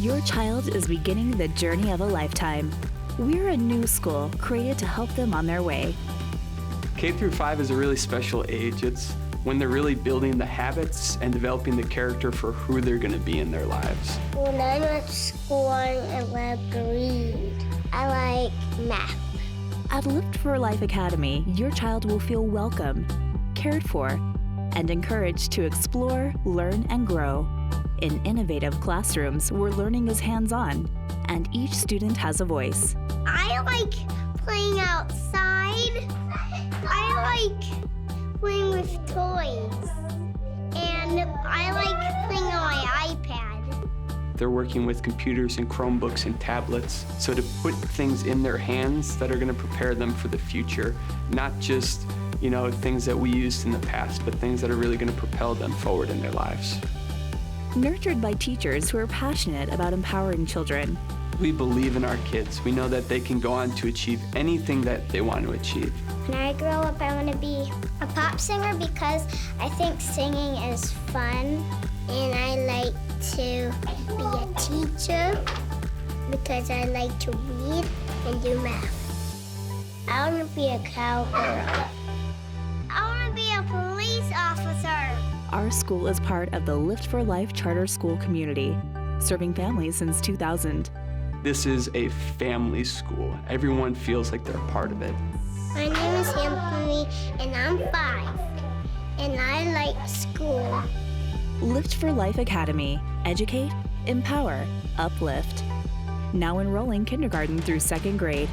Your child is beginning the journey of a lifetime. We're a new school created to help them on their way. K through 5 is a really special age. It's when they're really building the habits and developing the character for who they're going to be in their lives. When I'm at school, I love to read. I like math. At Lift for Life Academy, your child will feel welcome, cared for, and encouraged to explore, learn, and grow. In innovative classrooms where learning is hands-on, and each student has a voice. I like playing outside. I like playing with toys. And I like playing on my iPad. They're working with computers and Chromebooks and tablets, so to put things in their hands that are going to prepare them for the future, not just, things that we used in the past, but things that are really going to propel them forward in their lives. Nurtured by teachers who are passionate about empowering children. We believe in our kids. We know that they can go on to achieve anything that they want to achieve. When I grow up, I want to be a pop singer because I think singing is fun. And I like to be a teacher because I like to read and do math. I want to be a cowgirl. I want to be a police officer. Our school is part of the Lift for Life charter school community, serving families since 2000. This is a family school. Everyone feels like they're a part of it. My name is Anthony, and I'm 5, and I like school. Lift for Life Academy. Educate, empower, uplift. Now enrolling kindergarten through 2nd grade.